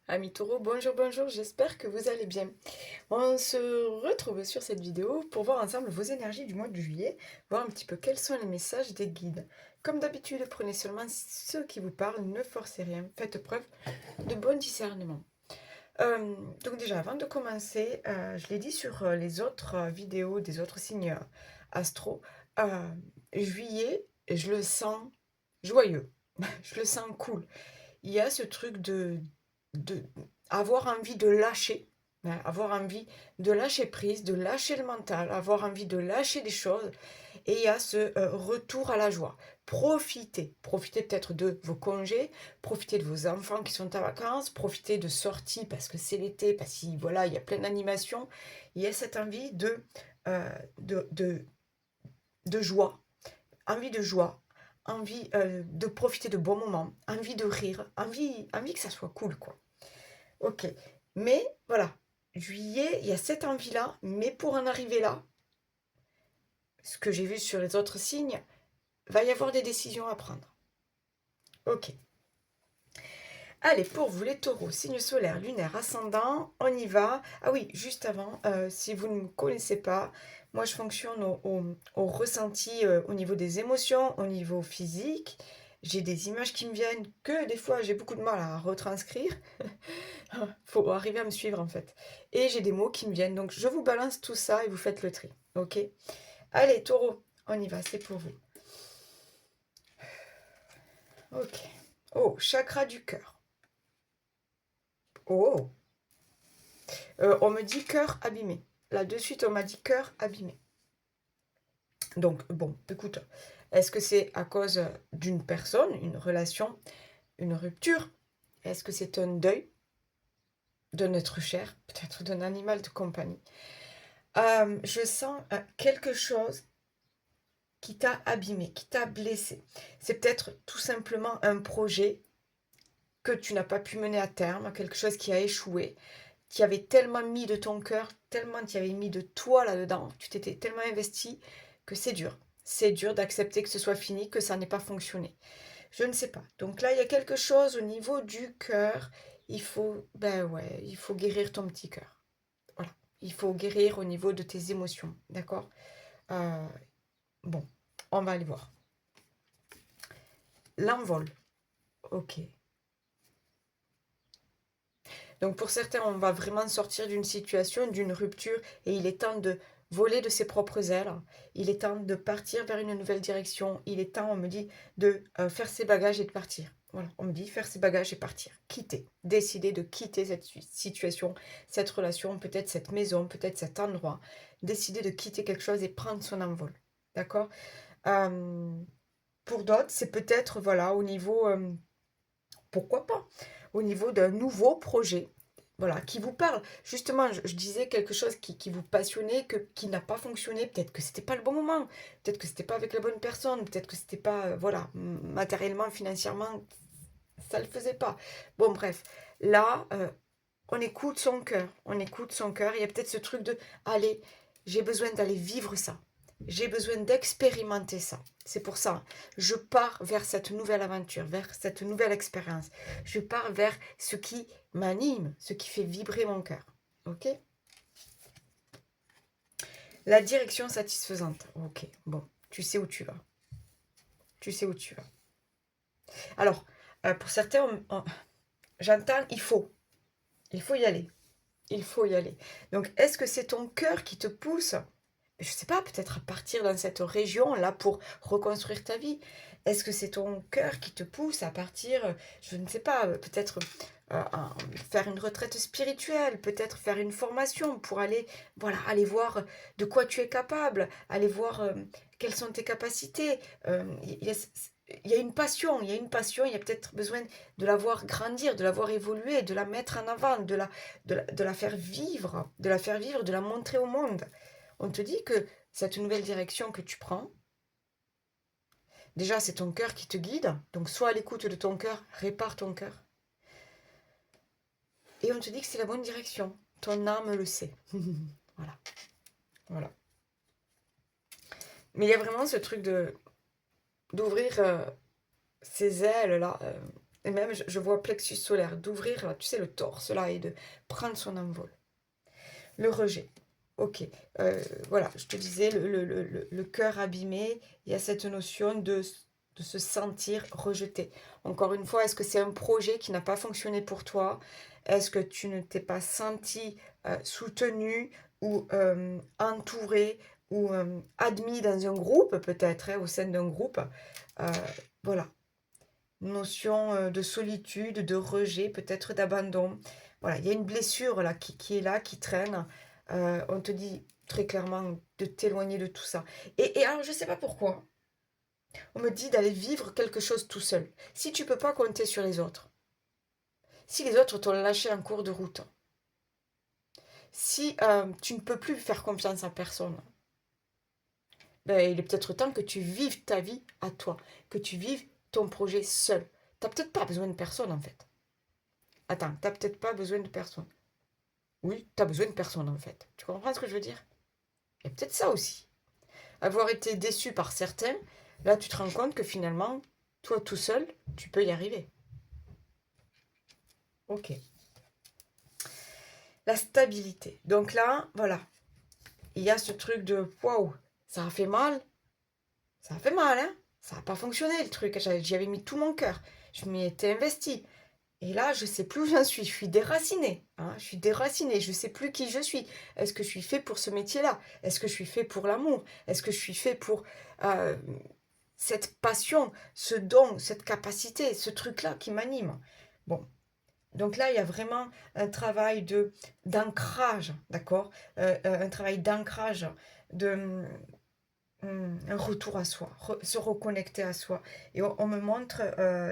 Amis taureaux, bonjour, bonjour, j'espère que vous allez bien. On se retrouve sur cette vidéo pour voir ensemble vos énergies du mois de juillet, voir un petit peu quels sont les messages des guides. Comme d'habitude, prenez seulement ceux qui vous parlent, ne forcez rien, faites preuve de bon discernement. Donc déjà, avant de commencer, je l'ai dit sur les autres vidéos des autres signes astro, juillet, je le sens joyeux, je le sens cool. Il y a ce truc de avoir envie de lâcher, hein, avoir envie de lâcher prise, de lâcher le mental, avoir envie de lâcher des choses. Et il y a ce retour à la joie. Profitez peut-être de vos congés, profitez de vos enfants qui sont en vacances, profitez de sorties parce que c'est l'été, parce qu'il voilà, il y a plein d'animations. Il y a cette envie euh, de, de, de joie, envie de profiter de bons moments, envie de rire, envie que ça soit cool, quoi. Ok, mais voilà, juillet, il y a cette envie-là, mais pour en arriver là, ce que j'ai vu sur les autres signes, va y avoir des décisions à prendre. Ok. Allez, pour vous les taureaux, signe solaire, lunaire, ascendant, on y va. Ah oui, juste avant, si vous ne me connaissez pas, moi je fonctionne au ressenti au niveau des émotions, au niveau physique. J'ai des images qui me viennent que des fois j'ai beaucoup de mal à retranscrire. Faut arriver à me suivre en fait. Et j'ai des mots qui me viennent. Donc je vous balance tout ça et vous faites le tri. Ok? Allez, taureau, on y va, c'est pour vous. Ok. Oh, chakra du cœur. Oh, on me dit cœur abîmé. Là, de suite, on m'a dit cœur abîmé. Donc, bon, écoute, est-ce que c'est à cause d'une personne, une relation, une rupture? Est-ce que c'est un deuil d'un être cher, peut-être d'un animal de compagnie? Je sens quelque chose qui t'a abîmé, qui t'a blessé. C'est peut-être tout simplement un projet que tu n'as pas pu mener à terme, quelque chose qui a échoué, qui avait tellement mis de ton cœur, tellement tu avais mis de toi là-dedans, tu t'étais tellement investi que c'est dur. C'est dur d'accepter que ce soit fini, que ça n'ait pas fonctionné. Je ne sais pas. Donc là, il y a quelque chose au niveau du cœur. Il faut, ben ouais, il faut guérir ton petit cœur. Voilà. Il faut guérir au niveau de tes émotions. D'accord? Euh, Bon, on va aller voir. L'envol. Ok. Donc pour certains, on va vraiment sortir d'une situation, d'une rupture, et il est temps de voler de ses propres ailes. Il est temps de partir vers une nouvelle direction. Il est temps, on me dit, de faire ses bagages et de partir. Voilà, on me dit faire ses bagages et partir. Quitter. Décider de quitter cette situation, cette relation, peut-être cette maison, peut-être cet endroit. Décider de quitter quelque chose et prendre son envol. D'accord? Euh, pour d'autres, c'est peut-être, voilà, au niveau, pourquoi pas, au niveau d'un nouveau projet, voilà, qui vous parle. Justement, je disais quelque chose qui vous passionnait, qui n'a pas fonctionné. Peut-être que c'était pas le bon moment, peut-être que c'était pas avec la bonne personne, peut-être que c'était pas, voilà, matériellement, financièrement, ça le faisait pas. Bon, bref, là, on écoute son cœur, on écoute son cœur. Il y a peut-être ce truc de, allez, j'ai besoin d'aller vivre ça. J'ai besoin d'expérimenter ça. C'est pour ça, je pars vers cette nouvelle aventure, vers cette nouvelle expérience. Je pars vers ce qui m'anime, ce qui fait vibrer mon cœur. Ok? La direction satisfaisante. Ok, bon, tu sais où tu vas. Tu sais où tu vas. Alors, pour certains, j'entends, il faut. Il faut y aller. Il faut y aller. Donc, est-ce que c'est ton cœur qui te pousse, je ne sais pas, peut-être à partir dans cette région-là pour reconstruire ta vie? Est-ce que c'est ton cœur qui te pousse à partir, je ne sais pas, peut-être faire une retraite spirituelle, peut-être faire une formation pour aller, voilà, aller voir de quoi tu es capable, aller voir quelles sont tes capacités. Il y a une passion, il y a une passion, il y a peut-être besoin de la voir grandir, de la voir évoluer, de la mettre en avant, de la faire vivre, de la faire vivre, de la montrer au monde. On te dit que cette nouvelle direction que tu prends, déjà c'est ton cœur qui te guide, donc sois à l'écoute de ton cœur, répare ton cœur. Et on te dit que c'est la bonne direction, ton âme le sait. Voilà, voilà. Mais il y a vraiment ce truc d'ouvrir ses ailes là, Et même, je vois plexus solaire, d'ouvrir, là, tu sais, le torse, là, et de prendre son envol. Le rejet. Ok, voilà, je te disais, le cœur abîmé, il y a cette notion de se sentir rejeté. Encore une fois, est-ce que c'est un projet qui n'a pas fonctionné pour toi? Est-ce que tu ne t'es pas senti soutenu ou entouré ou admis dans un groupe, peut-être, hein, au sein d'un groupe? Euh, voilà, notion de solitude, de rejet, peut-être d'abandon. Voilà, il y a une blessure là qui est là, qui traîne. On te dit très clairement de t'éloigner de tout ça. Et alors, je ne sais pas pourquoi, on me dit d'aller vivre quelque chose tout seul. Si tu peux pas compter sur les autres, si les autres t'ont lâché en cours de route, si tu ne peux plus faire confiance à personne, ben, il est peut-être temps que tu vives ta vie à toi, que tu vives ton projet seul. T'as peut-être pas besoin de personne en fait. Attends, t'as peut-être pas besoin de personne. Oui, t'as besoin de personne en fait. Tu comprends ce que je veux dire? Il y a peut-être ça aussi. Avoir été déçu par certains, là tu te rends compte que finalement, toi tout seul, tu peux y arriver. Ok. La stabilité. Donc là, voilà. Il y a ce truc de waouh, ça a fait mal. Ça a fait mal, hein? Ça n'a pas fonctionné le truc. J'y avais mis tout mon cœur. Je m'y étais investi. Et là, je ne sais plus où j'en suis. Je suis déracinée. Hein, je suis déracinée. Je ne sais plus qui je suis. Est-ce que je suis fait pour ce métier-là? Est-ce que je suis fait pour l'amour? Est-ce que je suis fait pour euh, cette passion, ce don, cette capacité, ce truc-là qui m'anime? Bon. Donc là, il y a vraiment un travail d'ancrage, d'accord? Un travail d'ancrage, de un retour à soi, se reconnecter à soi. Et on me montre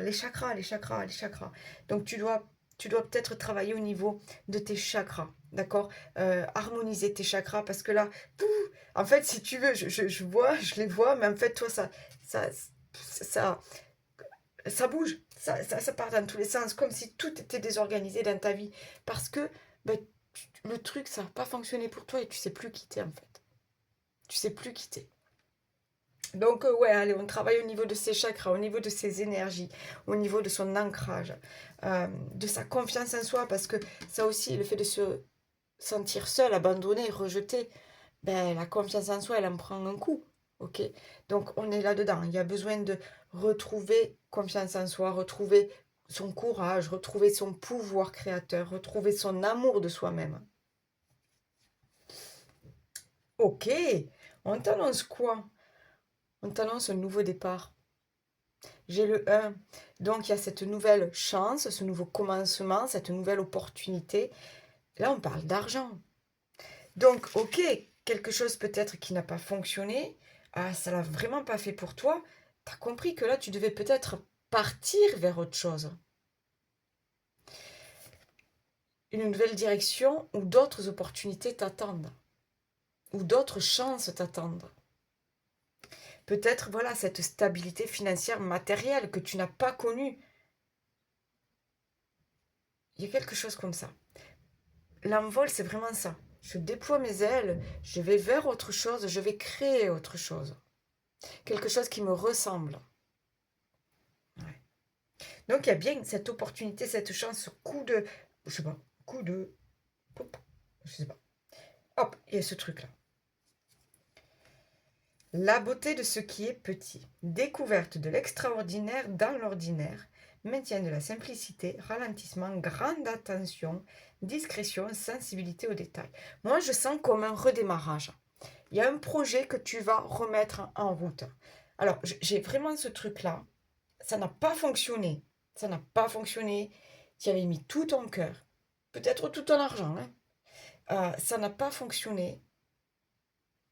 les chakras, les chakras, les chakras. Donc tu dois peut-être travailler au niveau de tes chakras, d'accord? Harmoniser tes chakras parce que là, pouf, en fait, si tu veux, je vois, je les vois, mais en fait, toi, ça, ça, ça bouge, ça part dans tous les sens, comme si tout était désorganisé dans ta vie. Parce que ben, le truc, ça n'a pas fonctionné pour toi et tu sais plus quitter en fait. Tu sais plus quitter. Donc, ouais, allez, on travaille au niveau de ses chakras, au niveau de ses énergies, au niveau de son ancrage, de sa confiance en soi, parce que ça aussi, le fait de se sentir seul, abandonné, rejeté, ben, la confiance en soi, elle en prend un coup, ok? Donc, on est là-dedans. Il y a besoin de retrouver confiance en soi, retrouver son courage, retrouver son pouvoir créateur, retrouver son amour de soi-même. Ok, on t'annonce quoi? On t'annonce un nouveau départ. J'ai le 1. Donc, il y a cette nouvelle chance, ce nouveau commencement, cette nouvelle opportunité. Là, on parle d'argent. Donc, ok, quelque chose peut-être qui n'a pas fonctionné, ça l'a vraiment pas fait pour toi. Tu as compris que là, tu devais peut-être partir vers autre chose. Une nouvelle direction où d'autres opportunités t'attendent, où d'autres chances t'attendent. Peut-être, voilà, cette stabilité financière matérielle que tu n'as pas connue. Il y a quelque chose comme ça. L'envol, c'est vraiment ça. Je déploie mes ailes, je vais vers autre chose, je vais créer autre chose. Quelque chose qui me ressemble. Ouais. Donc il y a bien cette opportunité, cette chance, ce coup de... Je sais pas, coup de... Je sais pas. Hop, il y a ce truc-là. La beauté de ce qui est petit. Découverte de l'extraordinaire dans l'ordinaire. Maintien de la simplicité, ralentissement, grande attention, discrétion, sensibilité aux détails. Moi, je sens comme un redémarrage. Il y a un projet que tu vas remettre en route. Alors, j'ai vraiment ce truc-là. Ça n'a pas fonctionné. Ça n'a pas fonctionné. Tu y avais mis tout ton cœur. Peut-être tout ton argent. Hein. Ça n'a pas fonctionné.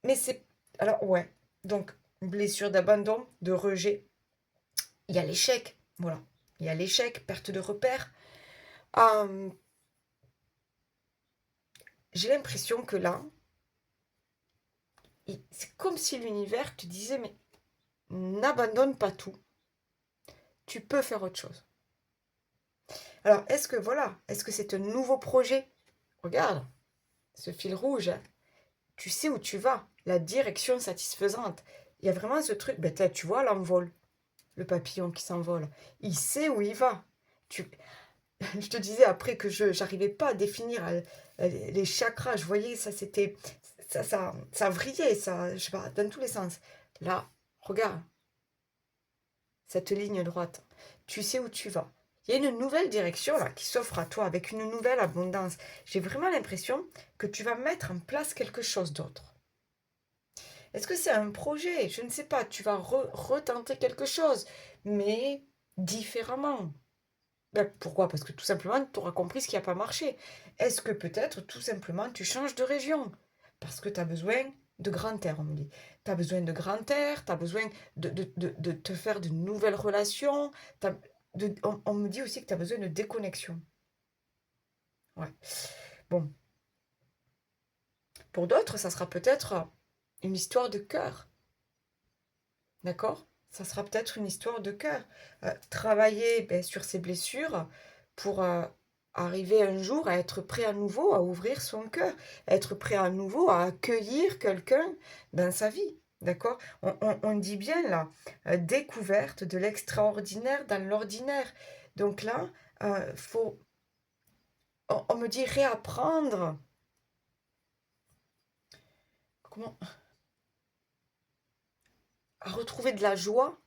Mais c'est... Alors, ouais. Donc, blessure d'abandon, de rejet. Il y a l'échec. Voilà. Il y a l'échec, perte de repère. Euh, j'ai l'impression que là, c'est comme si l'univers te disait, mais n'abandonne pas tout. Tu peux faire autre chose. Alors, est-ce que c'est un nouveau projet? Regarde, ce fil rouge, hein. Tu sais où tu vas, la direction satisfaisante. Il y a vraiment ce truc, ben, tu vois l'envol, le papillon qui s'envole. Il sait où il va. Tu, je te disais après que je n'arrivais pas à définir les chakras. Je voyais ça, c'était ça vrillait, ça, je sais pas, dans tous les sens. Là, regarde cette ligne droite. Tu sais où tu vas. Il y a une nouvelle direction là qui s'offre à toi avec une nouvelle abondance. J'ai vraiment l'impression que tu vas mettre en place quelque chose d'autre. Est-ce que c'est un projet? Je ne sais pas. Tu vas retenter quelque chose, mais différemment. Ben, pourquoi? Parce que tout simplement, tu auras compris ce qui n'a pas marché. Est-ce que peut-être tout simplement tu changes de région? Parce que tu as besoin de grand air, on me dit. Tu as besoin de grand air, tu as besoin de te faire de nouvelles relations. On me dit aussi que tu as besoin de déconnexion. Ouais. Bon, pour d'autres, ça sera peut-être une histoire de cœur. D'accord? Ça sera peut-être une histoire de cœur. Travailler ben, sur ses blessures pour arriver un jour à être prêt à nouveau à ouvrir son cœur, à être prêt à nouveau à accueillir quelqu'un dans sa vie. D'accord? On dit bien là, découverte de l'extraordinaire dans l'ordinaire. Donc là, faut, on me dit réapprendre. Comment? À retrouver de la joie,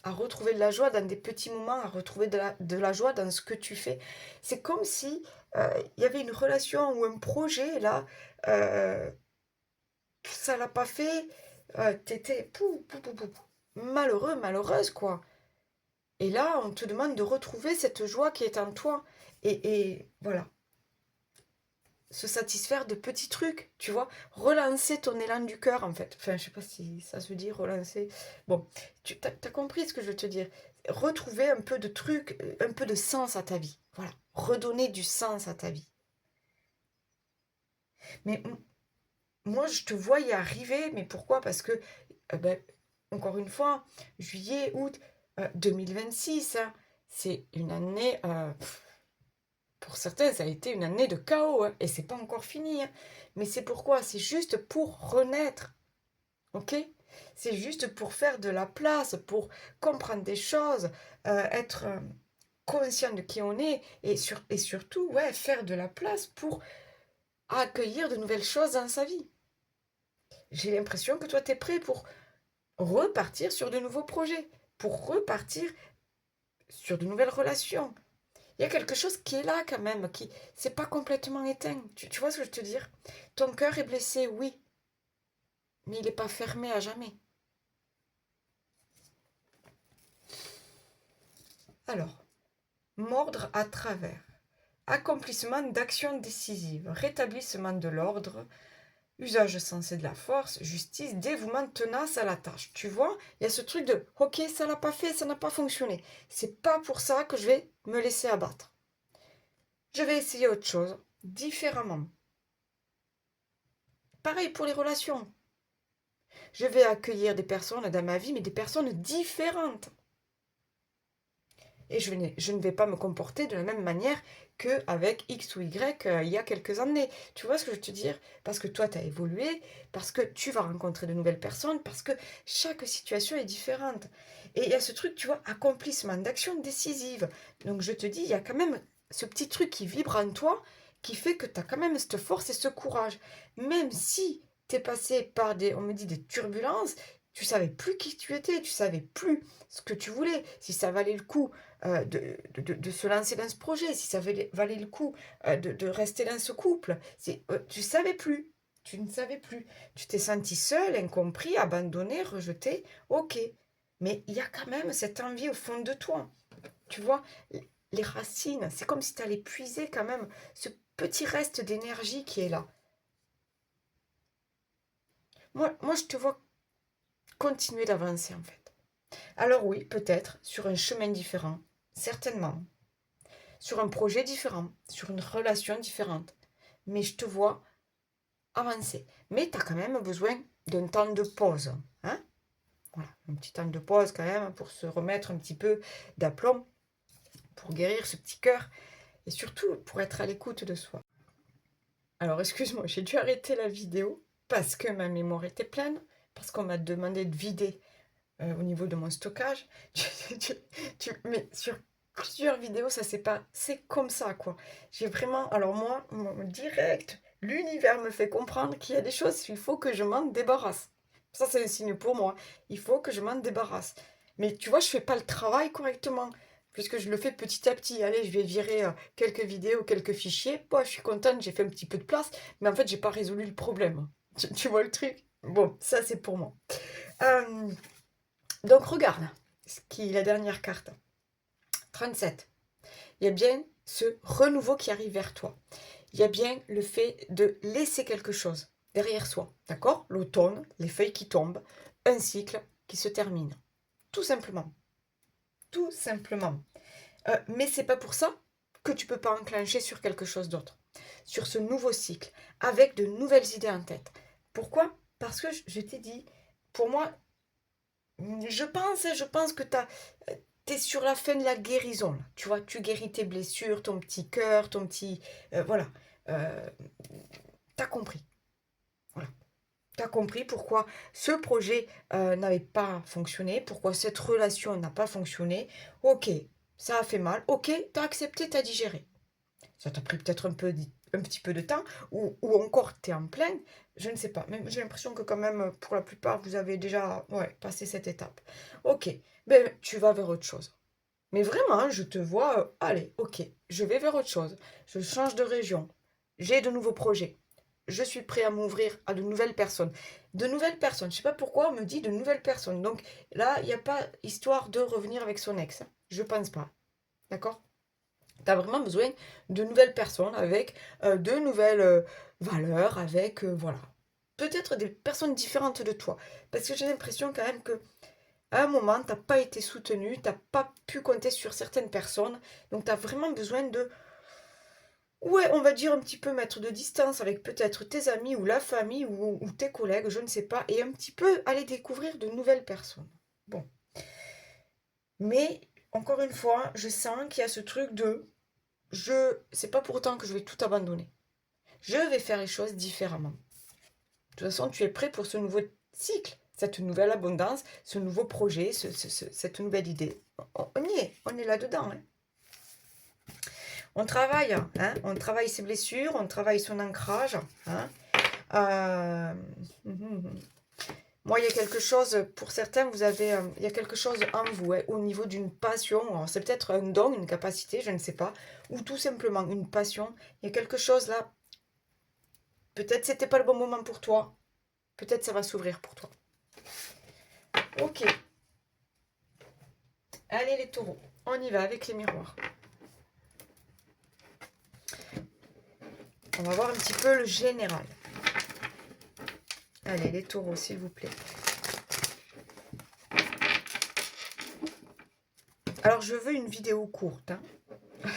à retrouver de la joie dans des petits moments, à retrouver de la joie dans ce que tu fais. C'est comme si il y avait une relation ou un projet là, euh, ça l'a pas fait, t'étais malheureux, malheureuse quoi. Et là, on te demande de retrouver cette joie qui est en toi. Et voilà, se satisfaire de petits trucs, tu vois, relancer ton élan du cœur en fait. Enfin, je sais pas si ça se dit relancer. Bon, tu as compris ce que je veux te dire. Retrouver un peu de trucs, un peu de sens à ta vie. Voilà, redonner du sens à ta vie. Mais moi, je te vois y arriver, mais pourquoi? Parce que, ben, encore une fois, juillet, août 2026, hein, c'est une année, pour certains, ça a été une année de chaos, hein, et c'est pas encore fini, hein. Mais c'est pourquoi? C'est juste pour renaître, ok? C'est juste pour faire de la place, pour comprendre des choses, être conscient de qui on est, et surtout, ouais, faire de la place pour accueillir de nouvelles choses dans sa vie. J'ai l'impression que toi, tu es prêt pour repartir sur de nouveaux projets, pour repartir sur de nouvelles relations. Il y a quelque chose qui est là quand même, qui c'est pas complètement éteint. Tu vois ce que je veux te dire? Ton cœur est blessé, oui, mais il n'est pas fermé à jamais. Alors, mordre à travers. Accomplissement d'actions décisives, rétablissement de l'ordre, usage sensé de la force, justice, dévouement, tenace à la tâche. Tu vois, il y a ce truc de ok, ça l'a pas fait, ça n'a pas fonctionné. C'est pas pour ça que je vais me laisser abattre. Je vais essayer autre chose, différemment. Pareil pour les relations. Je vais accueillir des personnes dans ma vie, mais des personnes différentes. Et je ne vais pas me comporter de la même manière qu'avec X ou Y il y a quelques années. Tu vois ce que je veux te dire? Parce que toi, tu as évolué, parce que tu vas rencontrer de nouvelles personnes, parce que chaque situation est différente. Et il y a ce truc, tu vois, accomplissement d'action décisive. Donc je te dis, il y a quand même ce petit truc qui vibre en toi, qui fait que tu as quand même cette force et ce courage. Même si tu es passé par des, on me dit, des turbulences, tu savais plus qui tu étais, tu savais plus ce que tu voulais, si ça valait le coup de se lancer dans ce projet, si ça valait le coup de rester dans ce couple. Tu savais plus. Tu ne savais plus. Tu t'es senti seul, incompris, abandonné, rejeté. Ok. Mais il y a quand même cette envie au fond de toi. Tu vois, les racines, c'est comme si tu allais puiser quand même ce petit reste d'énergie qui est là. Moi, je te vois continuer d'avancer en fait. Alors oui, peut-être sur un chemin différent, certainement, sur un projet différent, sur une relation différente. Mais je te vois avancer. Mais tu as quand même besoin d'un temps de pause. Hein? Voilà, un petit temps de pause quand même pour se remettre un petit peu d'aplomb, pour guérir ce petit cœur et surtout pour être à l'écoute de soi. Alors excuse-moi, j'ai dû arrêter la vidéo parce que ma mémoire était pleine, parce qu'on m'a demandé de vider au niveau de mon stockage. Mais plusieurs vidéos, ça c'est pas, c'est comme ça quoi. J'ai vraiment, alors moi, direct, l'univers me fait comprendre qu'il y a des choses, il faut que je m'en débarrasse. Ça c'est un signe pour moi. Il faut que je m'en débarrasse. Mais tu vois, je fais pas le travail correctement. Puisque je le fais petit à petit. Allez, je vais virer quelques vidéos, quelques fichiers. Bon, je suis contente, j'ai fait un petit peu de place. Mais en fait, j'ai pas résolu le problème. Tu vois le truc? Bon, ça c'est pour moi. Euh, donc regarde, ce qui est la dernière carte. 37. Il y a bien ce renouveau qui arrive vers toi. Il y a bien le fait de laisser quelque chose derrière soi. D'accord? L'automne, les feuilles qui tombent, un cycle qui se termine. Tout simplement. Tout simplement. Mais c'est pas pour ça que tu peux pas enclencher sur quelque chose d'autre. Sur ce nouveau cycle, avec de nouvelles idées en tête. Pourquoi? Parce que je t'ai dit, pour moi, je pense que t'es sur la fin de la guérison. Là. Tu vois, tu guéris tes blessures, ton petit cœur, ton petit... voilà. Euh, T'as compris. Voilà. T'as compris pourquoi ce projet n'avait pas fonctionné, pourquoi cette relation n'a pas fonctionné. Ok, ça a fait mal. Ok, t'as accepté, t'as digéré. Ça t'a pris peut-être un petit peu de temps, ou encore t'es en plein, je ne sais pas. Mais j'ai l'impression que quand même, pour la plupart, vous avez déjà passé cette étape. Ok, ben tu vas vers autre chose. Mais vraiment, hein, je te vois, allez, ok, je vais vers autre chose. Je change de région. J'ai de nouveaux projets. Je suis prêt à m'ouvrir à de nouvelles personnes. De nouvelles personnes. Je ne sais pas pourquoi on me dit de nouvelles personnes. Donc là, il n'y a pas histoire de revenir avec son ex. Hein. Je pense pas. D'accord? Tu as vraiment besoin de nouvelles personnes avec de nouvelles valeurs, avec, voilà. Peut-être des personnes différentes de toi. Parce que j'ai l'impression quand même que à un moment, tu n'as pas été soutenu, tu n'as pas pu compter sur certaines personnes. Donc, tu as vraiment besoin de, ouais, on va dire un petit peu mettre de distance avec peut-être tes amis ou la famille ou tes collègues, je ne sais pas, et un petit peu aller découvrir de nouvelles personnes. Bon. Mais, encore une fois, je sens qu'il y a ce truc de, c'est pas pour autant que je vais tout abandonner. Je vais faire les choses différemment. De toute façon, tu es prêt pour ce nouveau cycle, cette nouvelle abondance, ce nouveau projet, cette nouvelle idée. On y est, on est là-dedans. Hein. On travaille, hein, on travaille ses blessures, on travaille son ancrage. Hein. Euh, Moi, il y a quelque chose, pour certains, il y a quelque chose en vous, hein, au niveau d'une passion. C'est peut-être un don, une capacité, je ne sais pas, ou tout simplement une passion. Il y a quelque chose là. Peut-être c'était pas le bon moment pour toi. Peut-être ça va s'ouvrir pour toi. Ok. Allez les taureaux, on y va avec les miroirs. On va voir un petit peu le général. Allez les taureaux, s'il vous plaît. Alors je veux une vidéo courte. Hein.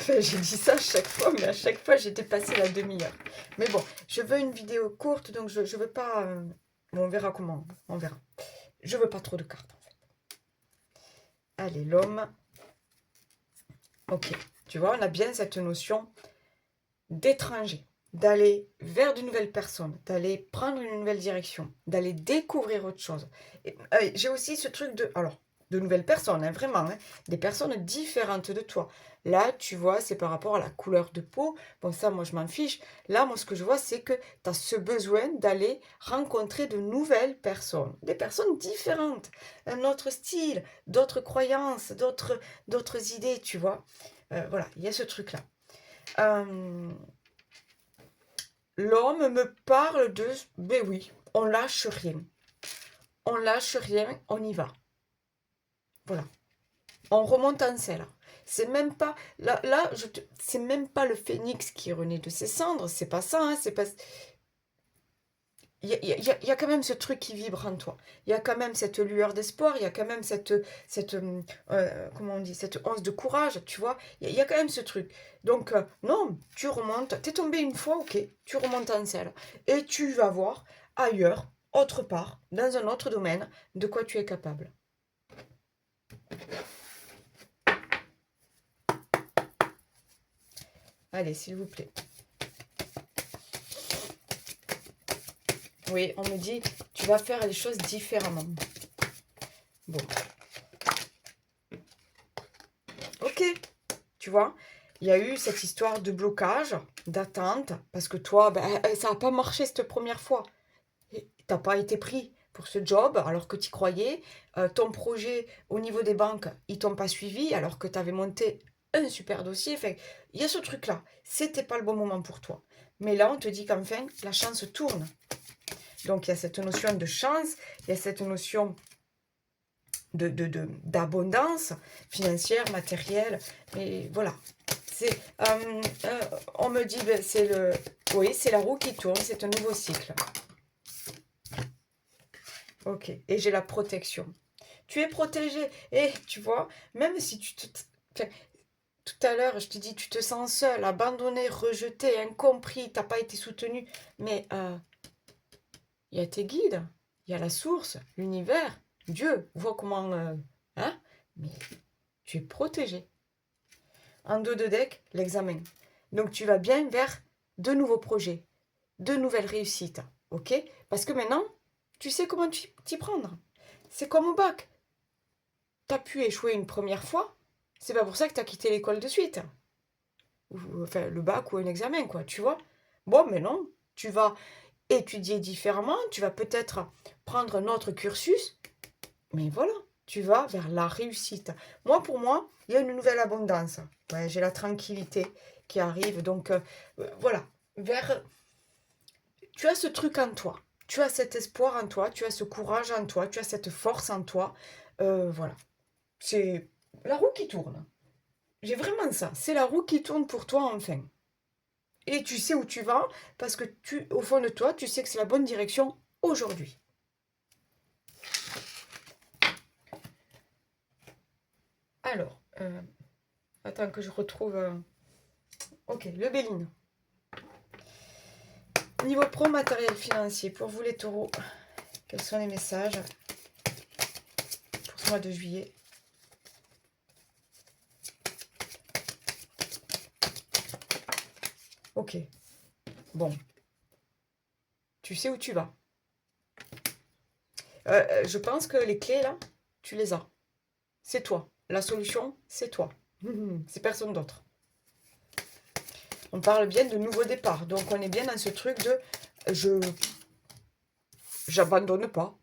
J'ai dit ça à chaque fois, mais à chaque fois j'étais passée la demi-heure. Mais bon, je veux une vidéo courte, donc je veux pas... Bon, on verra comment, on verra. Je veux pas trop de cartes en fait. Allez, l'homme. Ok, tu vois, on a bien cette notion d'étranger, d'aller vers de nouvelles personnes, d'aller prendre une nouvelle direction, d'aller découvrir autre chose. J'ai aussi ce truc de... Alors, de nouvelles personnes, hein, vraiment, hein, des personnes différentes de toi. Là, tu vois, c'est par rapport à la couleur de peau. Bon, ça, moi, je m'en fiche. Là, moi, ce que je vois, c'est que tu as ce besoin d'aller rencontrer de nouvelles personnes. Des personnes différentes. Un autre style, d'autres croyances, d'autres idées, tu vois. Voilà, il y a ce truc-là. L'homme me parle de... Mais oui, on lâche rien. On lâche rien, on y va. Voilà. On remonte en selle. C'est même pas... Là c'est même pas le phénix qui renaît de ses cendres. C'est pas ça, hein, c'est pas... Il y a quand même ce truc qui vibre en toi. Il y a quand même cette lueur d'espoir. Il y a quand même comment on dit, cette once de courage, tu vois. Il y a quand même ce truc. Donc, non, tu remontes. T'es tombé une fois, ok. Tu remontes en selle. Et tu vas voir ailleurs, autre part, dans un autre domaine, de quoi tu es capable. Allez, s'il vous plaît. Oui, on me dit, tu vas faire les choses différemment. Bon. Ok. tu vois. Il y a eu cette histoire de blocage, d'attente, parce que toi, ben, ça n'a pas marché cette première fois. Tu n'as pas été pris pour ce job alors que tu y croyais. Ton projet au niveau des banques, ils t'ont pas suivi alors que tu avais monté un super dossier. Enfin, il y a ce truc-là. C'était pas le bon moment pour toi. Mais là, on te dit qu'enfin, la chance tourne. Donc, il y a cette notion de chance, il y a cette notion d'abondance financière, matérielle. Et voilà. C'est, on me dit, ben, oui, c'est la roue qui tourne, c'est un nouveau cycle. Ok, et j'ai la protection. Tu es protégé. Et tu vois, même si enfin, tout à l'heure, je te dis, tu te sens seul, abandonné, rejeté, incompris, t'as pas été soutenu. Mais il y a tes guides, il y a la source, l'univers, Dieu. Vois comment... hein. Mais tu es protégé. En dos de deck, l'examen. Donc tu vas bien vers de nouveaux projets, de nouvelles réussites. Ok. Parce que maintenant, tu sais comment t'y prendre. C'est comme au bac. T'as pu échouer une première fois, c'est pas pour ça que t'as quitté l'école de suite. Ou, enfin, le bac ou un examen, quoi, tu vois. Bon, mais non, tu vas étudier différemment, tu vas peut-être prendre un autre cursus, mais voilà, tu vas vers la réussite. Moi, pour moi, il y a une nouvelle abondance. Ouais, j'ai la tranquillité qui arrive, donc voilà, vers... Tu as ce truc en toi, tu as cet espoir en toi, tu as ce courage en toi, tu as cette force en toi, voilà. C'est la roue qui tourne. J'ai vraiment ça. C'est la roue qui tourne pour toi enfin. Et tu sais où tu vas parce que au fond de toi, tu sais que c'est la bonne direction aujourd'hui. Alors, attends que je retrouve... Ok, le Béline. Niveau pro, matériel financier. Pour vous les taureaux, quels sont les messages pour ce mois de juillet? Ok. Bon. Tu sais où tu vas. Je pense que les clés, là, tu les as. C'est toi. La solution, c'est toi. C'est personne d'autre. On parle bien de nouveau départ. Donc, on est bien dans ce truc de j'abandonne pas.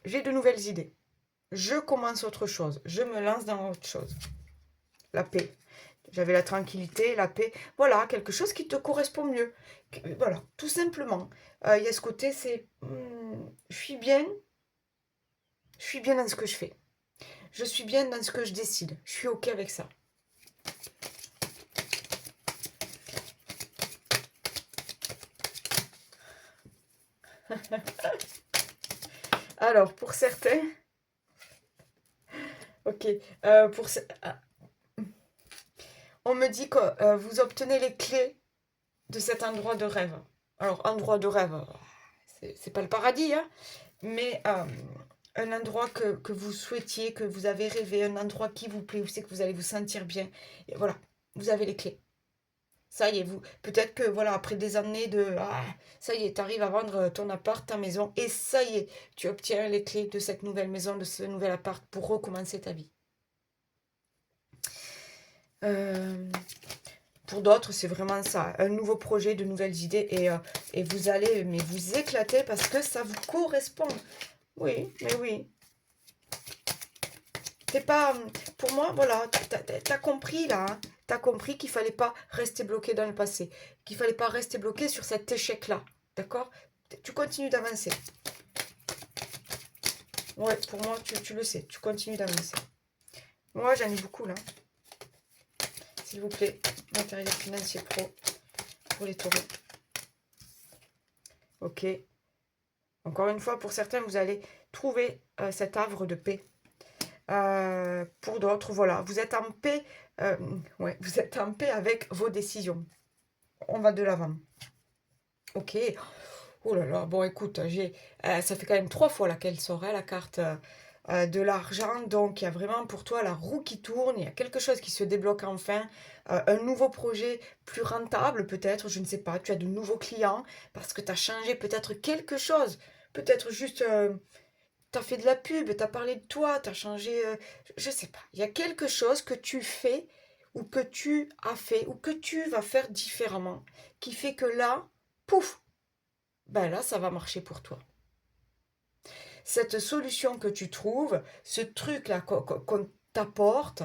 J'ai de nouvelles idées. Je commence autre chose. Je me lance dans autre chose. La paix. J'avais la tranquillité, la paix. Voilà, quelque chose qui te correspond mieux. Voilà, tout simplement. Il y a ce côté, c'est... je suis bien. Je suis bien dans ce que je fais. Je suis bien dans ce que je décide. Je suis OK avec ça. Alors, pour certains... Ok. On me dit que vous obtenez les clés de cet endroit de rêve. Alors, endroit de rêve, c'est pas le paradis, hein, mais un endroit que vous souhaitiez, que vous avez rêvé, un endroit qui vous plaît, où c'est que vous allez vous sentir bien. Et voilà, vous avez les clés. Ça y est, vous. Peut-être que voilà, après des années de ça y est, tu arrives à vendre ton appart, ta maison, et ça y est, tu obtiens les clés de cette nouvelle maison, de ce nouvel appart pour recommencer ta vie. Pour d'autres, c'est vraiment ça, un nouveau projet, de nouvelles idées, et vous allez mais vous éclater parce que ça vous correspond. Oui, mais oui. C'est pas... Pour moi, voilà, t'as compris là, hein. T'as compris qu'il fallait pas rester bloqué dans le passé, qu'il fallait pas rester bloqué sur cet échec-là, d'accord? Tu continues d'avancer. Ouais, pour moi, tu le sais, tu continues d'avancer. Moi, j'en ai beaucoup là. S'il vous plaît, matériel financier pro pour les taureaux. Ok. Encore une fois, pour certains, vous allez trouver cet havre de paix. Pour d'autres, voilà, vous êtes en paix. Ouais, vous êtes en paix avec vos décisions. On va de l'avant. Ok. Oh là là, bon écoute, ça fait quand même 3 fois là qu'elle sort, hein, la carte de l'argent. Donc il y a vraiment pour toi la roue qui tourne, il y a quelque chose qui se débloque enfin, un nouveau projet plus rentable peut-être, je ne sais pas, tu as de nouveaux clients parce que tu as changé peut-être quelque chose. Peut-être juste, tu as fait de la pub, tu as parlé de toi, tu as changé, je ne sais pas. Il y a quelque chose que tu fais ou que tu as fait ou que tu vas faire différemment qui fait que là, pouf, ben là, ça va marcher pour toi. Cette solution que tu trouves, ce truc-là qu'on t'apporte,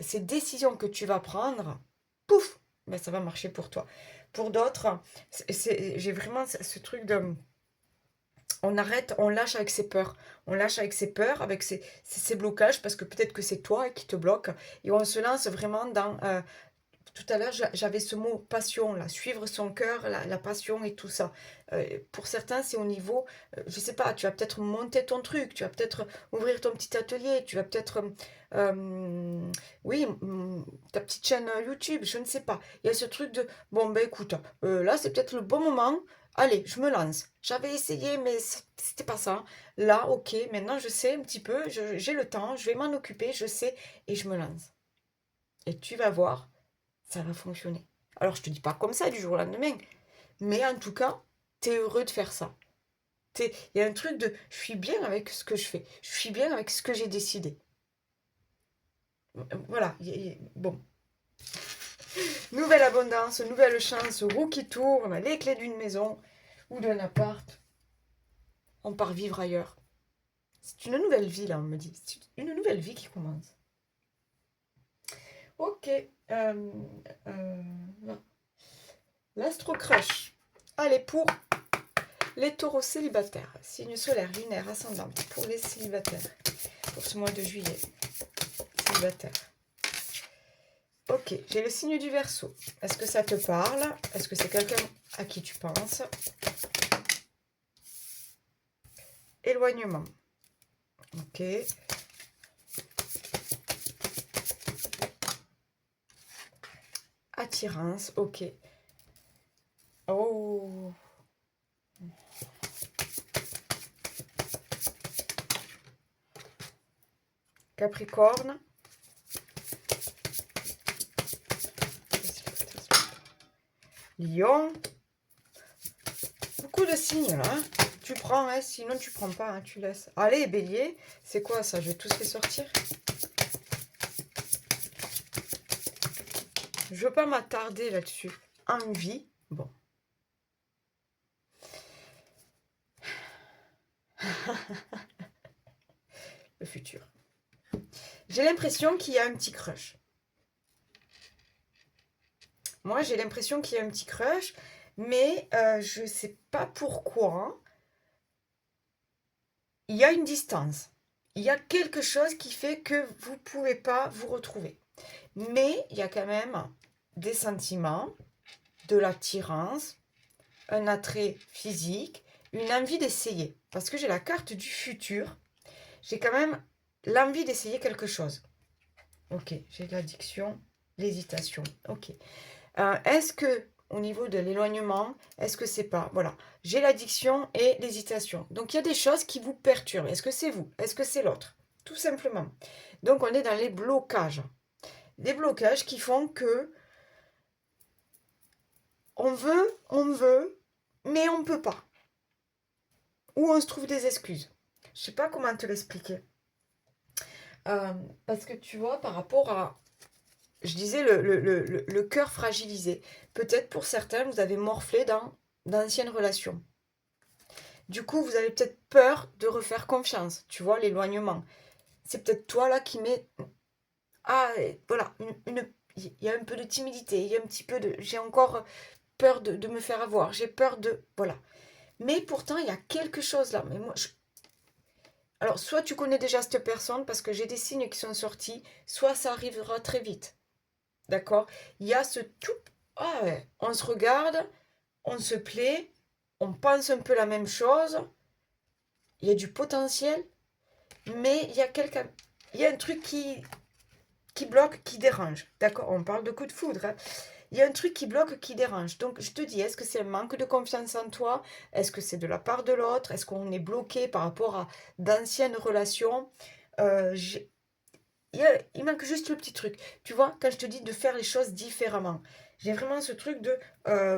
ces décisions que tu vas prendre, pouf, ben ça va marcher pour toi. Pour d'autres, j'ai vraiment ce truc de... On arrête, on lâche avec ses peurs. On lâche avec ses peurs, avec ses blocages, parce que peut-être que c'est toi qui te bloque. Et on se lance vraiment dans... tout à l'heure, j'avais ce mot passion, là, suivre son cœur, la passion et tout ça. Pour certains, c'est au niveau, je sais pas, tu vas peut-être monter ton truc, tu vas peut-être ouvrir ton petit atelier, tu vas peut-être, oui, ta petite chaîne YouTube, je ne sais pas. Il y a ce truc de, bon, ben écoute, là, c'est peut-être le bon moment. Allez, je me lance. J'avais essayé, mais c'était pas ça. Là, ok, maintenant je sais un petit peu, j'ai le temps, je vais m'en occuper, je sais, et je me lance. Et tu vas voir, ça va fonctionner. Alors, je te dis pas comme ça du jour au lendemain, mais en tout cas, tu es heureux de faire ça. Il y a un truc de je suis bien avec ce que je fais, je suis bien avec ce que j'ai décidé. Voilà, bon. Nouvelle abondance, nouvelle chance, roue qui tourne, les clés d'une maison ou d'un appart. On part vivre ailleurs. C'est une nouvelle vie, là, on me dit. C'est une nouvelle vie qui commence. Ok. Euh, L'astro crush. Allez, pour les taureaux célibataires, signe solaire, lunaire, ascendant, pour les célibataires, pour ce mois de juillet, célibataire. Ok, j'ai le signe du Verseau. Est-ce que ça te parle? Est-ce que c'est quelqu'un à qui tu penses? Éloignement. Ok. Attirance, ok. Oh. Capricorne. Lion. Beaucoup de signes là. Hein. Tu prends, hein, sinon tu prends pas, hein, tu laisses. Allez, bélier. C'est quoi ça? Je vais tous les sortir. Je veux pas m'attarder là-dessus. Envie. Bon. Le futur. J'ai l'impression qu'il y a un petit crush. Moi, j'ai l'impression qu'il y a un petit crush, mais je ne sais pas pourquoi. Il y a une distance. Il y a quelque chose qui fait que vous ne pouvez pas vous retrouver. Mais il y a quand même des sentiments, de l'attirance, un attrait physique, une envie d'essayer. Parce que j'ai la carte du futur. J'ai quand même l'envie d'essayer quelque chose. Ok, j'ai l'addiction, l'hésitation. Ok. Est-ce que, au niveau de l'éloignement, est-ce que c'est pas... Voilà, j'ai l'addiction et l'hésitation. Donc, il y a des choses qui vous perturbent. Est-ce que c'est vous? Est-ce que c'est l'autre? Tout simplement. Donc, on est dans les blocages. Des blocages qui font que on veut, mais on ne peut pas. Ou on se trouve des excuses. Je ne sais pas comment te l'expliquer. Parce que tu vois, par rapport à... Je disais le cœur fragilisé. Peut-être pour certains, vous avez morflé dans d'anciennes relations. Du coup, vous avez peut-être peur de refaire confiance. Tu vois, l'éloignement. C'est peut-être toi là qui mets... Ah, voilà, il y a un peu de timidité, il y a un petit peu de... J'ai encore peur de me faire avoir, j'ai peur de... Voilà. Mais pourtant, il y a quelque chose là. Mais moi, alors, soit tu connais déjà cette personne parce que j'ai des signes qui sont sortis, soit ça arrivera très vite. D'accord? Il y a ce tout... Ah ouais, on se regarde, on se plaît, on pense un peu la même chose, il y a du potentiel, mais il y a quelqu'un... Il y a un truc qui bloque, qui dérange. D'accord? On parle de coup de foudre. Hein. Il y a un truc qui bloque, qui dérange. Donc, je te dis, est-ce que c'est un manque de confiance en toi? Est-ce que c'est de la part de l'autre? Est-ce qu'on est bloqué par rapport à d'anciennes relations? Euh, il manque juste le petit truc. Tu vois, quand je te dis de faire les choses différemment, j'ai vraiment ce truc de,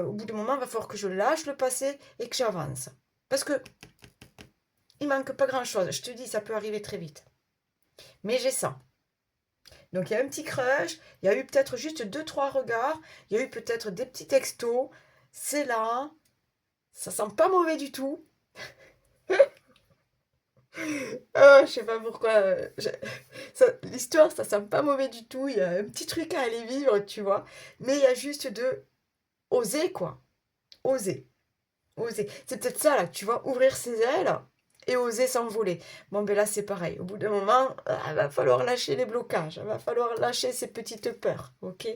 au bout d'un moment, il va falloir que je lâche le passé et que j'avance. Parce que il manque pas grand-chose. Je te dis, ça peut arriver très vite. Mais j'ai ça. Donc il y a un petit crush, il y a eu peut-être juste deux, trois regards, il y a eu peut-être des petits textos. C'est là, ça sent pas mauvais du tout. Je sais pas pourquoi. L'histoire, ça sent pas mauvais du tout. Il y a un petit truc à aller vivre, tu vois. Mais il y a juste de oser, quoi. Oser. Oser. C'est peut-être ça, là, tu vois, ouvrir ses ailes et oser s'envoler. Bon, ben là, c'est pareil. Au bout d'un moment, il va falloir lâcher les blocages. Il va falloir lâcher ces petites peurs, ok?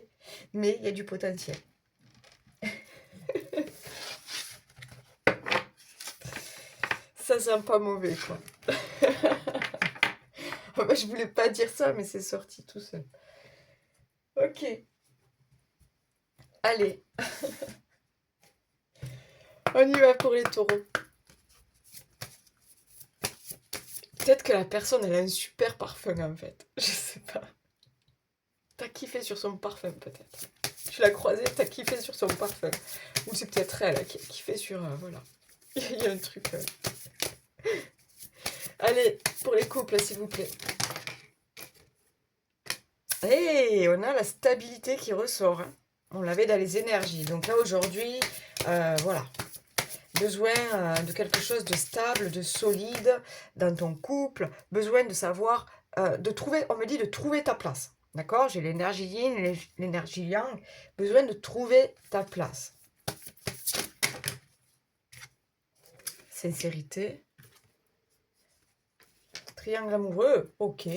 Mais il y a du potentiel. Ça sent pas mauvais, quoi. Je voulais pas dire ça, mais c'est sorti tout seul. Ok. Allez, on y va pour les taureaux. Peut-être que la personne, elle a un super parfum, en fait. Je sais pas. T'as kiffé sur son parfum, peut-être. Tu l'as croisée, t'as kiffé sur son parfum. Ou c'est peut-être elle qui a kiffé sur... voilà. Il y a un truc... Allez, pour les couples, s'il vous plaît. Et on a la stabilité qui ressort, hein. On l'avait dans les énergies. Donc là, aujourd'hui, voilà. Besoin de quelque chose de stable, de solide dans ton couple. Besoin de savoir, de trouver, on me dit de trouver ta place. D'accord? J'ai l'énergie yin, l'énergie yang. Besoin de trouver ta place. Sincérité. Triangle amoureux, ok.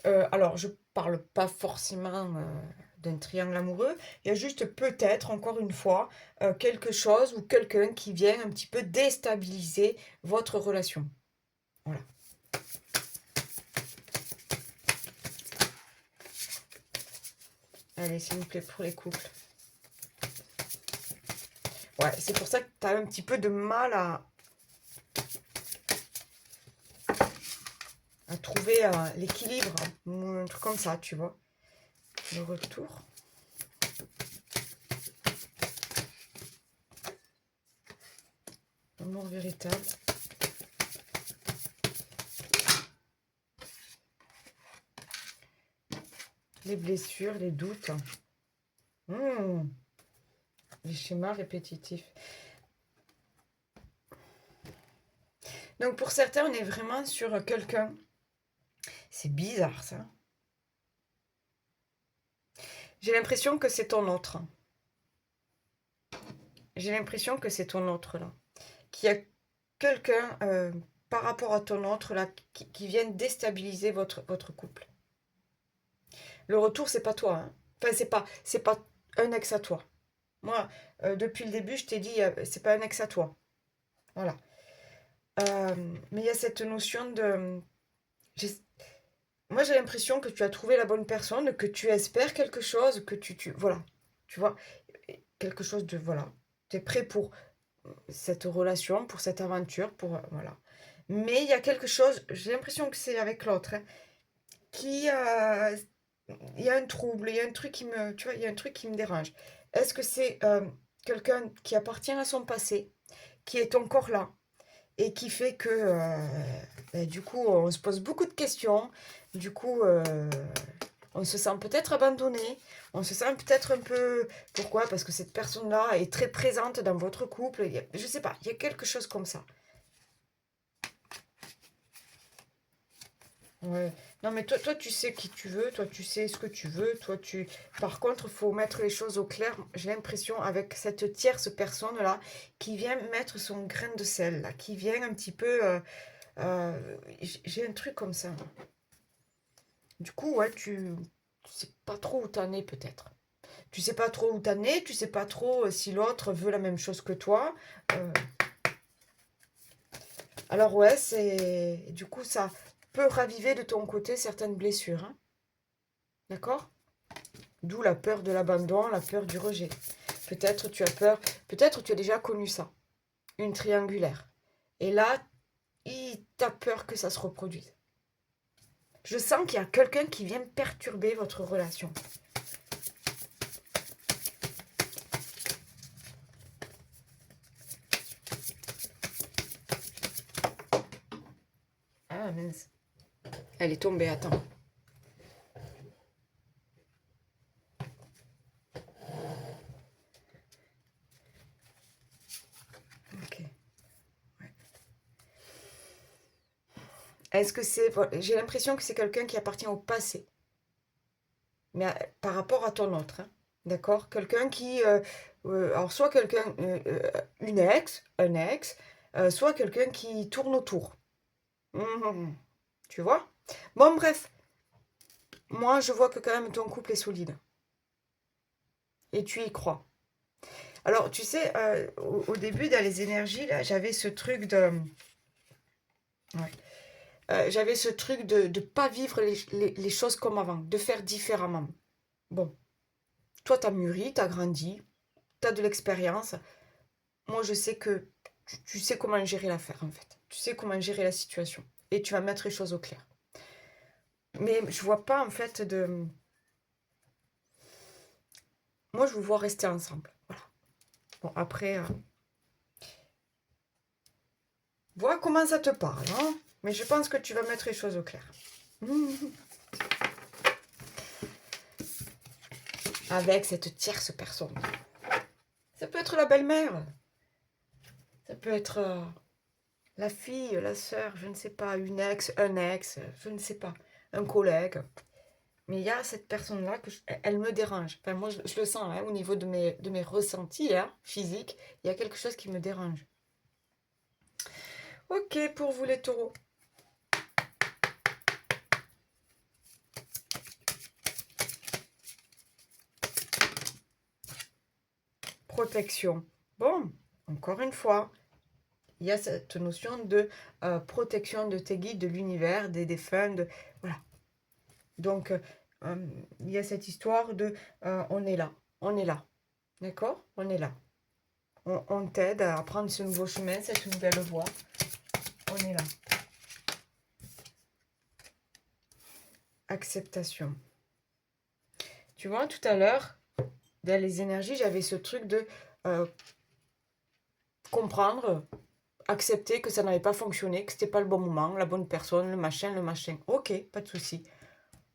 Alors, je parle pas forcément d'un triangle amoureux. Il y a juste peut-être, encore une fois, quelque chose ou quelqu'un qui vient un petit peu déstabiliser votre relation. Voilà. Allez, s'il vous plaît, pour les couples. Ouais, c'est pour ça que tu as un petit peu de mal à trouver l'équilibre, ou un truc comme ça, tu vois. Le retour. L'amour véritable. Les blessures, les doutes. Les schémas répétitifs. Donc pour certains, on est vraiment sur quelqu'un. C'est bizarre ça. J'ai l'impression que c'est ton autre. J'ai l'impression que c'est ton autre là. Qu'il y a quelqu'un par rapport à ton autre là qui vient déstabiliser votre couple. Le retour, c'est pas toi. Hein. Enfin, c'est pas un ex à toi. Moi, depuis le début, je t'ai dit, c'est pas un ex à toi. Voilà. Mais il y a cette notion de... Moi, j'ai l'impression que tu as trouvé la bonne personne, que tu espères quelque chose, que voilà. Tu vois, quelque chose de... Voilà. Tu es prêt pour cette relation, pour cette aventure, pour... voilà. Mais il y a quelque chose, j'ai l'impression que c'est avec l'autre, hein, qui... il y a un trouble, il y a un truc qui me... Tu vois, il y a un truc qui me dérange. Est-ce que c'est quelqu'un qui appartient à son passé, qui est encore là, et qui fait que du coup on se pose beaucoup de questions, du coup on se sent peut-être abandonné, on se sent peut-être un peu... Pourquoi? Parce que cette personne-là est très présente dans votre couple, je sais pas, il y a quelque chose comme ça. Ouais. Non mais toi tu sais qui tu veux, toi tu sais ce que tu veux, toi tu... Par contre, il faut mettre les choses au clair, j'ai l'impression, avec cette tierce personne-là, qui vient mettre son grain de sel, là, qui vient un petit peu... j'ai un truc comme ça. Du coup, ouais, tu sais pas trop où t'en es peut-être. Tu sais pas trop où t'en es, tu sais pas trop si l'autre veut la même chose que toi. Euh, alors ouais, c'est... Du coup, ça peut raviver de ton côté certaines blessures. Hein. D'accord? D'où la peur de l'abandon, la peur du rejet. Peut-être tu as peur, peut-être tu as déjà connu ça, une triangulaire. Et là, t'as peur que ça se reproduise. Je sens qu'il y a quelqu'un qui vient perturber votre relation. Ah mince. Elle est tombée, attends. Est-ce que c'est... J'ai l'impression que c'est quelqu'un qui appartient au passé, mais par rapport à ton autre, hein, d'accord? Quelqu'un qui... alors, soit quelqu'un... une ex, un ex, soit quelqu'un qui tourne autour. Mhm. Tu vois? Bon, bref, moi, je vois que quand même ton couple est solide. Et tu y crois. Alors, tu sais, au début, dans les énergies, là, j'avais ce truc de... Ouais. J'avais ce truc de ne pas vivre les choses comme avant, de faire différemment. Bon, toi, tu as mûri, tu as grandi, tu as de l'expérience. Moi, je sais que tu sais comment gérer l'affaire, en fait. Tu sais comment gérer la situation. Et tu vas mettre les choses au clair. Mais je vois pas, en fait, de... Moi, je vous vois rester ensemble. Voilà. Bon, après, vois comment ça te parle, hein. Mais je pense que tu vas mettre les choses au clair. Avec cette tierce personne. Ça peut être la belle-mère. Ça peut être la fille, la sœur, je ne sais pas, une ex, un ex, je ne sais pas, un collègue. Mais il y a cette personne-là que elle me dérange. Enfin, moi, je le sens hein, au niveau de mes ressentis hein, physiques. Il y a quelque chose qui me dérange. Ok, pour vous les taureaux. Protection. Bon, encore une fois, il y a cette notion de protection de tes guides, de l'univers, des défunts, voilà. Donc, il y a cette histoire de on est là, d'accord? On est là. On t'aide à prendre ce nouveau chemin, cette nouvelle voie. On est là. Acceptation. Tu vois, tout à l'heure, dans les énergies, j'avais ce truc de comprendre, accepter que ça n'avait pas fonctionné, que c'était pas le bon moment, la bonne personne, le machin. Ok, pas de souci.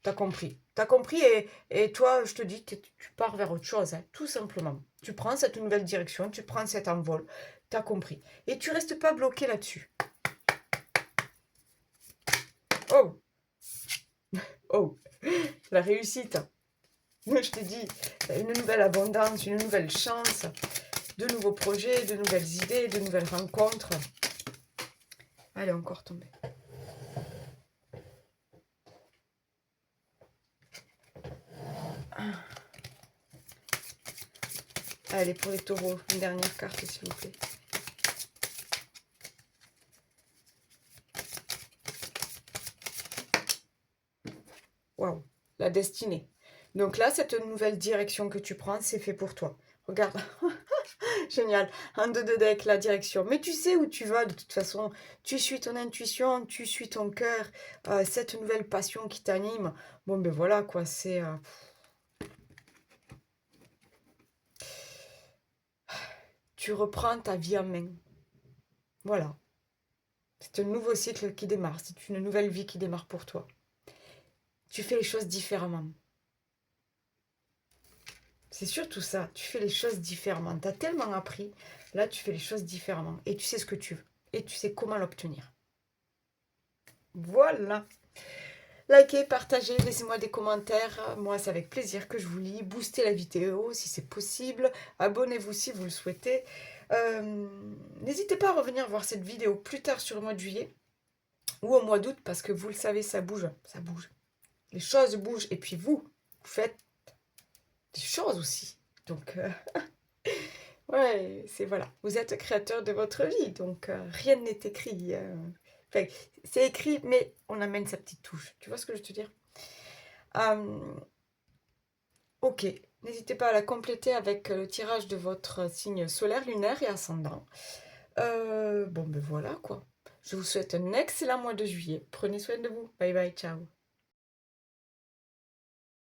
T'as compris. T'as compris et toi, je te dis, tu pars vers autre chose, hein, tout simplement. Tu prends cette nouvelle direction, tu prends cet envol. T'as compris. Et tu restes pas bloqué là-dessus. Oh, oh, la réussite. Je te dis, une nouvelle abondance, une nouvelle chance, de nouveaux projets, de nouvelles idées, de nouvelles rencontres. Allez, encore tombé. Allez, pour les taureaux, une dernière carte, s'il vous plaît. Waouh, la destinée. Donc là, cette nouvelle direction que tu prends, c'est fait pour toi. Regarde, génial. Un de deux deck, la direction. Mais tu sais où tu vas, de toute façon. Tu suis ton intuition, tu suis ton cœur, cette nouvelle passion qui t'anime. Bon, ben voilà, quoi, c'est... tu reprends ta vie en main. Voilà. C'est un nouveau cycle qui démarre. C'est une nouvelle vie qui démarre pour toi. Tu fais les choses différemment. C'est surtout ça. Tu fais les choses différemment. Tu as tellement appris. Là, tu fais les choses différemment. Et tu sais ce que tu veux. Et tu sais comment l'obtenir. Voilà. Likez, partagez, laissez-moi des commentaires. Moi, c'est avec plaisir que je vous lis. Boostez la vidéo si c'est possible. Abonnez-vous si vous le souhaitez. N'hésitez pas à revenir voir cette vidéo plus tard sur le mois de juillet ou au mois d'août parce que vous le savez, ça bouge. Ça bouge. Les choses bougent. Et puis vous faites des choses aussi. Donc, ouais, c'est voilà. Vous êtes créateur de votre vie. Donc, rien n'est écrit. Enfin, c'est écrit, mais on amène sa petite touche. Tu vois ce que je veux te dire? Ok, n'hésitez pas à la compléter avec le tirage de votre signe solaire, lunaire et ascendant. Bon, ben voilà quoi. Je vous souhaite un excellent mois de juillet. Prenez soin de vous. Bye bye, ciao.